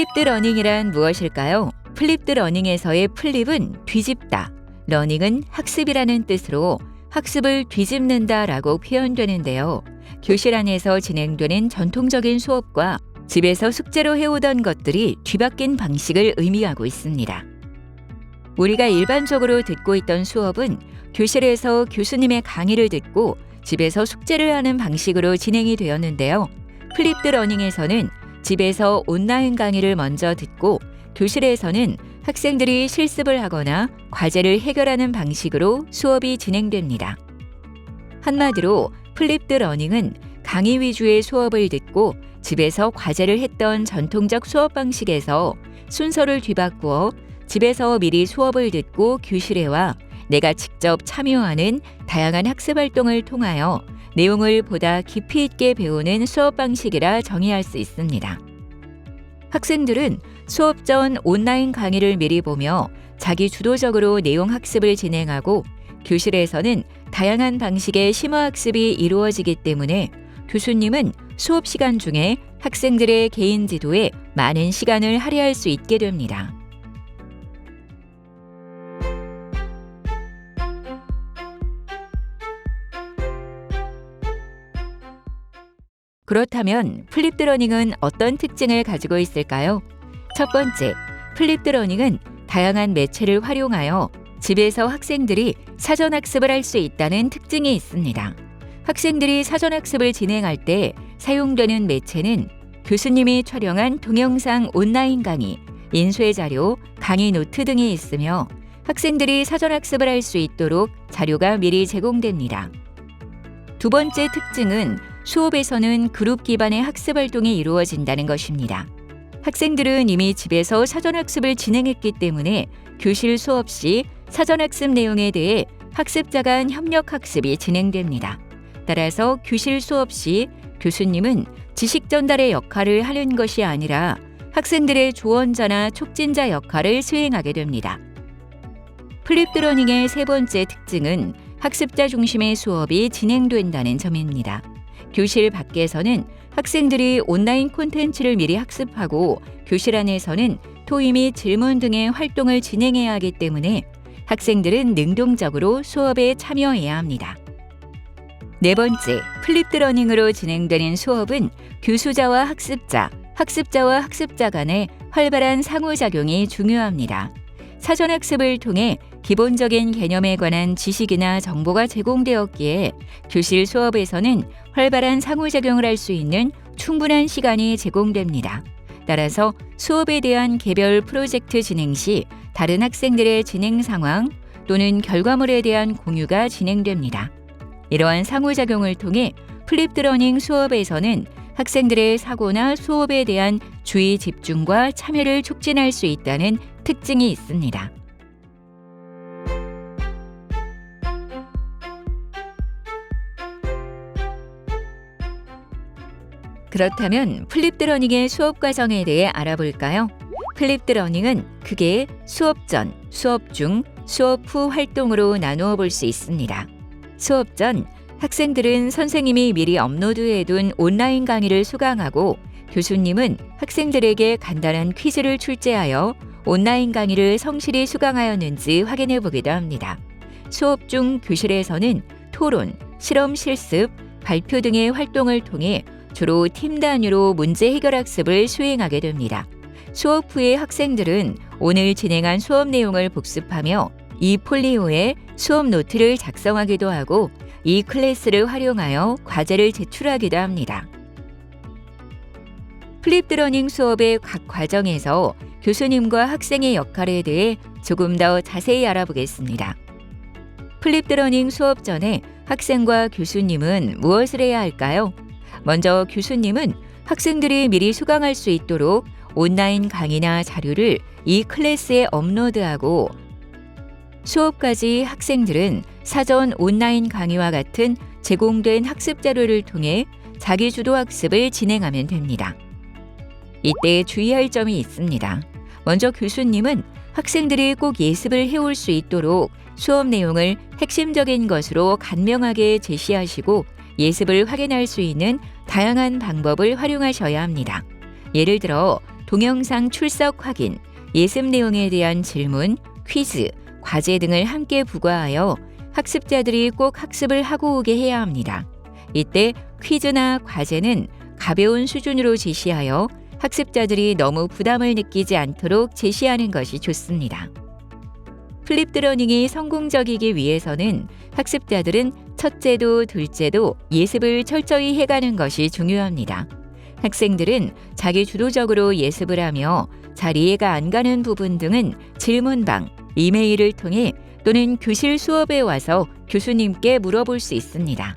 플립드 러닝이란 무엇일까요? 플립드 러닝에서의 플립은 뒤집다, 러닝은 학습이라는 뜻으로 학습을 뒤집는다라고 표현되는데요. 교실 안에서 진행되는 전통적인 수업과 집에서 숙제로 해오던 것들이 뒤바뀐 방식을 의미하고 있습니다. 우리가 일반적으로 듣고 있던 수업은 교실에서 교수님의 강의를 듣고 집에서 숙제를 하는 방식으로 진행이 되었는데요. 플립드 러닝에서는 집에서 온라인 강의를 먼저 듣고 교실에서는 학생들이 실습을 하거나 과제를 해결하는 방식으로 수업이 진행됩니다. 한마디로 플립드 러닝은 강의 위주의 수업을 듣고 집에서 과제를 했던 전통적 수업 방식에서 순서를 뒤바꾸어 집에서 미리 수업을 듣고 교실에 와 내가 직접 참여하는 다양한 학습 활동을 통하여 내용을 보다 깊이 있게 배우는 수업 방식이라 정의할 수 있습니다. 학생들은 수업 전 온라인 강의를 미리 보며 자기 주도적으로 내용 학습을 진행하고 교실에서는 다양한 방식의 심화 학습이 이루어지기 때문에 교수님은 수업 시간 중에 학생들의 개인 지도에 많은 시간을 할애할 수 있게 됩니다. 그렇다면 플립드 러닝은 어떤 특징을 가지고 있을까요? 첫 번째, 플립드 러닝은 다양한 매체를 활용하여 집에서 학생들이 사전 학습을 할 수 있다는 특징이 있습니다. 학생들이 사전 학습을 진행할 때 사용되는 매체는 교수님이 촬영한 동영상 온라인 강의, 인쇄 자료, 강의 노트 등이 있으며 학생들이 사전 학습을 할 수 있도록 자료가 미리 제공됩니다. 두 번째 특징은 수업에서는 그룹 기반의 학습 활동이 이루어진다는 것입니다. 학생들은 이미 집에서 사전학습을 진행했기 때문에 교실 수업 시 사전학습 내용에 대해 학습자 간 협력학습이 진행됩니다. 따라서 교실 수업 시 교수님은 지식 전달의 역할을 하는 것이 아니라 학생들의 조언자나 촉진자 역할을 수행하게 됩니다. 플립드 러닝의 세 번째 특징은 학습자 중심의 수업이 진행된다는 점입니다. 교실 밖에서는 학생들이 온라인 콘텐츠를 미리 학습하고 교실 안에서는 토의 및 질문 등의 활동을 진행해야 하기 때문에 학생들은 능동적으로 수업에 참여해야 합니다. 네 번째, 플립드 러닝으로 진행되는 수업은 교수자와 학습자, 학습자와 학습자 간의 활발한 상호작용이 중요합니다. 사전학습을 통해 기본적인 개념에 관한 지식이나 정보가 제공되었기에 교실 수업에서는 활발한 상호작용을 할 수 있는 충분한 시간이 제공됩니다. 따라서 수업에 대한 개별 프로젝트 진행 시 다른 학생들의 진행 상황 또는 결과물에 대한 공유가 진행됩니다. 이러한 상호작용을 통해 플립드 러닝 수업에서는 학생들의 사고나 수업에 대한 주의 집중과 참여를 촉진할 수 있다는 특징이 있습니다. 그렇다면 플립드 러닝의 수업 과정에 대해 알아볼까요? 플립드 러닝은 크게 수업 전, 수업 중, 수업 후 활동으로 나누어 볼 수 있습니다. 수업 전, 학생들은 선생님이 미리 업로드해둔 온라인 강의를 수강하고 교수님은 학생들에게 간단한 퀴즈를 출제하여 온라인 강의를 성실히 수강하였는지 확인해 보기도 합니다. 수업 중 교실에서는 토론, 실험 실습, 발표 등의 활동을 통해 주로 팀 단위로 문제 해결 학습을 수행하게 됩니다. 수업 후에 학생들은 오늘 진행한 수업 내용을 복습하며 이 폴리오에 수업 노트를 작성하기도 하고 이 클래스를 활용하여 과제를 제출하기도 합니다. 플립드 러닝 수업의 각 과정에서 교수님과 학생의 역할에 대해 조금 더 자세히 알아보겠습니다. 플립드 러닝 수업 전에 학생과 교수님은 무엇을 해야 할까요? 먼저 교수님은 학생들이 미리 수강할 수 있도록 온라인 강의나 자료를 이 클래스에 업로드하고 수업까지 학생들은 사전 온라인 강의와 같은 제공된 학습 자료를 통해 자기주도 학습을 진행하면 됩니다. 이때 주의할 점이 있습니다. 먼저 교수님은 학생들이 꼭 예습을 해올 수 있도록 수업 내용을 핵심적인 것으로 간명하게 제시하시고 예습을 확인할 수 있는 다양한 방법을 활용하셔야 합니다. 예를 들어 동영상 출석 확인, 예습 내용에 대한 질문, 퀴즈, 과제 등을 함께 부과하여 학습자들이 꼭 학습을 하고 오게 해야 합니다. 이때 퀴즈나 과제는 가벼운 수준으로 제시하여 학습자들이 너무 부담을 느끼지 않도록 제시하는 것이 좋습니다. 플립드 러닝이 성공적이기 위해서는 학습자들은 첫째도 둘째도 예습을 철저히 해가는 것이 중요합니다. 학생들은 자기 주도적으로 예습을 하며 잘 이해가 안 가는 부분 등은 질문방, 이메일을 통해 또는 교실 수업에 와서 교수님께 물어볼 수 있습니다.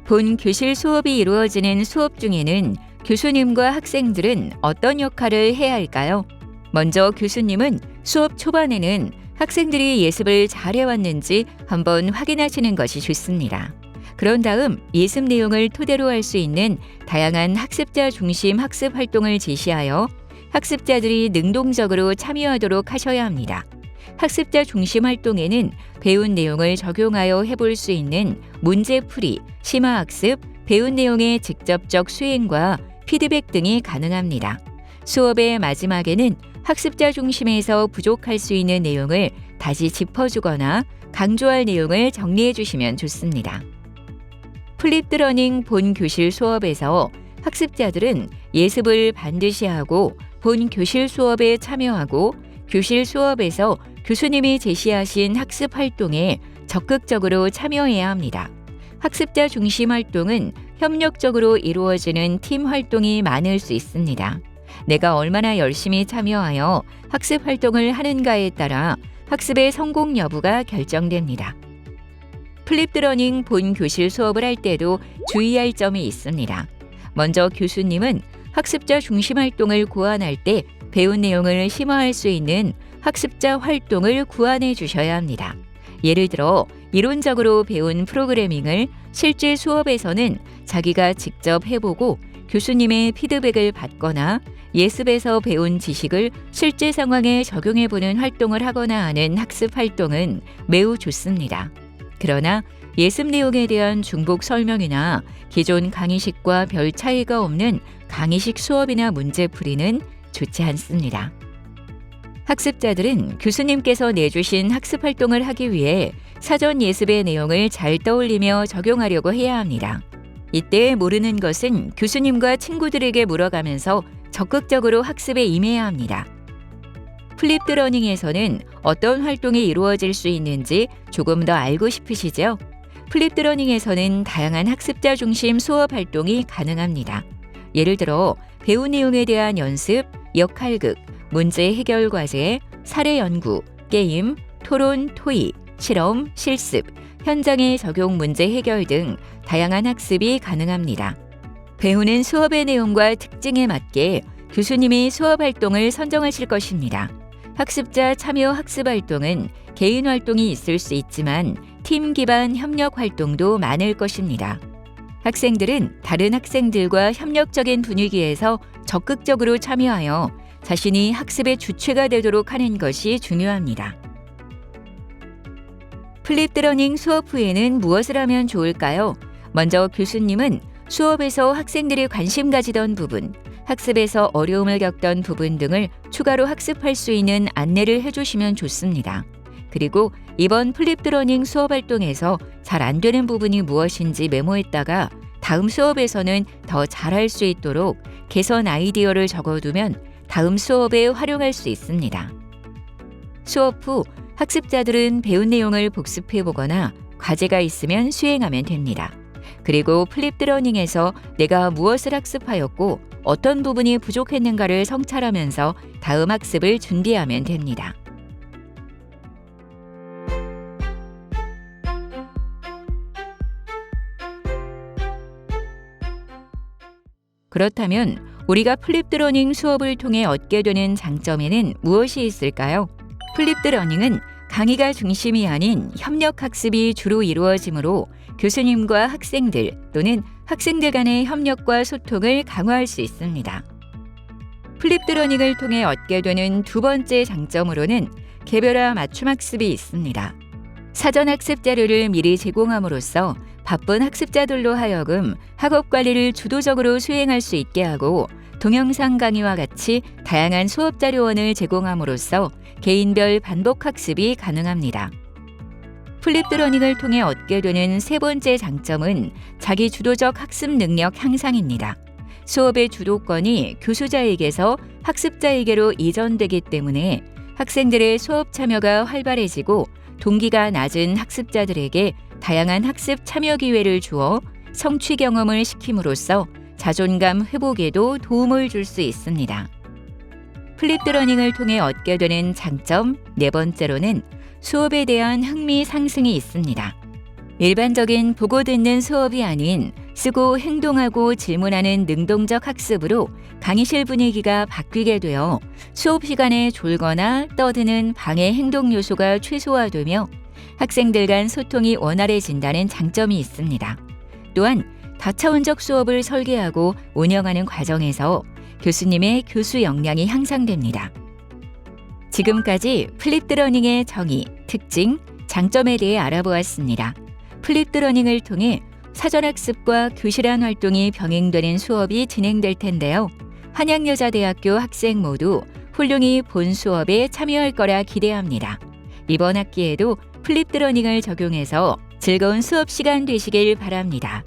본 교실 수업이 이루어지는 수업 중에는 교수님과 학생들은 어떤 역할을 해야 할까요? 먼저 교수님은 수업 초반에는 학생들이 예습을 잘 해왔는지 한번 확인하시는 것이 좋습니다. 그런 다음 예습 내용을 토대로 할 수 있는 다양한 학습자 중심 학습 활동을 제시하여 학습자들이 능동적으로 참여하도록 하셔야 합니다. 학습자 중심 활동에는 배운 내용을 적용하여 해볼 수 있는 문제풀이, 심화학습, 배운 내용의 직접적 수행과 피드백 등이 가능합니다. 수업의 마지막에는 학습자 중심에서 부족할 수 있는 내용을 다시 짚어주거나 강조할 내용을 정리해 주시면 좋습니다. 플립드 러닝 본 교실 수업에서 학습자들은 예습을 반드시 하고 본 교실 수업에 참여하고 교실 수업에서 교수님이 제시하신 학습 활동에 적극적으로 참여해야 합니다. 학습자 중심 활동은 협력적으로 이루어지는 팀 활동이 많을 수 있습니다. 내가 얼마나 열심히 참여하여 학습 활동을 하는가에 따라 학습의 성공 여부가 결정됩니다. 플립드 러닝 본 교실 수업을 할 때도 주의할 점이 있습니다. 먼저 교수님은 학습자 중심 활동을 고안할 때 배운 내용을 심화할 수 있는 학습자 활동을 구안해 주셔야 합니다. 예를 들어 이론적으로 배운 프로그래밍을 실제 수업에서는 자기가 직접 해보고 교수님의 피드백을 받거나 예습에서 배운 지식을 실제 상황에 적용해보는 활동을 하거나 하는 학습 활동은 매우 좋습니다. 그러나 예습 내용에 대한 중복 설명이나 기존 강의식과 별 차이가 없는 강의식 수업이나 문제풀이는 좋지 않습니다. 학습자들은 교수님께서 내주신 학습 활동을 하기 위해 사전 예습의 내용을 잘 떠올리며 적용하려고 해야 합니다. 이때 모르는 것은 교수님과 친구들에게 물어가면서 적극적으로 학습에 임해야 합니다. 플립드 러닝에서는 어떤 활동이 이루어질 수 있는지 조금 더 알고 싶으시죠? 플립드 러닝에서는 다양한 학습자 중심 수업 활동이 가능합니다. 예를 들어 배운 내용에 대한 연습, 역할극, 문제 해결 과제, 사례 연구, 게임, 토론, 토의, 실험, 실습, 현장의 적용 문제 해결 등 다양한 학습이 가능합니다. 배우는 수업의 내용과 특징에 맞게 교수님이 수업 활동을 선정하실 것입니다. 학습자 참여 학습 활동은 개인 활동이 있을 수 있지만 팀 기반 협력 활동도 많을 것입니다. 학생들은 다른 학생들과 협력적인 분위기에서 적극적으로 참여하여 자신이 학습의 주체가 되도록 하는 것이 중요합니다. 플립드 러닝 수업 후에는 무엇을 하면 좋을까요? 먼저 교수님은 수업에서 학생들이 관심 가지던 부분, 학습에서 어려움을 겪던 부분 등을 추가로 학습할 수 있는 안내를 해주시면 좋습니다. 그리고 이번 플립드 러닝 수업 활동에서 잘 안 되는 부분이 무엇인지 메모했다가 다음 수업에서는 더 잘할 수 있도록 개선 아이디어를 적어두면 다음 수업에 활용할 수 있습니다. 수업 후 학습자들은 배운 내용을 복습해보거나 과제가 있으면 수행하면 됩니다. 그리고 플립드 러닝에서 내가 무엇을 학습하였고 어떤 부분이 부족했는가를 성찰하면서 다음 학습을 준비하면 됩니다. 그렇다면 우리가 플립드 러닝 수업을 통해 얻게 되는 장점에는 무엇이 있을까요? 플립드 러닝은 강의가 중심이 아닌 협력 학습이 주로 이루어지므로 교수님과 학생들 또는 학생들 간의 협력과 소통을 강화할 수 있습니다. 플립드 러닝을 통해 얻게 되는 두 번째 장점으로는 개별화 맞춤 학습이 있습니다. 사전 학습 자료를 미리 제공함으로써 바쁜 학습자들로 하여금 학업 관리를 주도적으로 수행할 수 있게 하고 동영상 강의와 같이 다양한 수업 자료원을 제공함으로써 개인별 반복 학습이 가능합니다. 플립드 러닝을 통해 얻게 되는 세 번째 장점은 자기 주도적 학습 능력 향상입니다. 수업의 주도권이 교수자에게서 학습자에게로 이전되기 때문에 학생들의 수업 참여가 활발해지고 동기가 낮은 학습자들에게 다양한 학습 참여 기회를 주어 성취 경험을 시킴으로써 자존감 회복에도 도움을 줄 수 있습니다. 플립드 러닝을 통해 얻게 되는 장점 네 번째로는 수업에 대한 흥미 상승이 있습니다. 일반적인 보고 듣는 수업이 아닌 쓰고 행동하고 질문하는 능동적 학습으로 강의실 분위기가 바뀌게 되어 수업 시간에 졸거나 떠드는 방해 행동 요소가 최소화되며 학생들 간 소통이 원활해진다는 장점이 있습니다. 또한 다차원적 수업을 설계하고 운영하는 과정에서 교수님의 교수 역량이 향상됩니다. 지금까지 플립드 러닝의 정의, 특징, 장점에 대해 알아보았습니다. 플립드 러닝을 통해 사전학습과 교실안 활동이 병행되는 수업이 진행될 텐데요. 한양여자대학교 학생 모두 훌륭히 본 수업에 참여할 거라 기대합니다. 이번 학기에도 플립드 러닝을 적용해서 즐거운 수업 시간 되시길 바랍니다.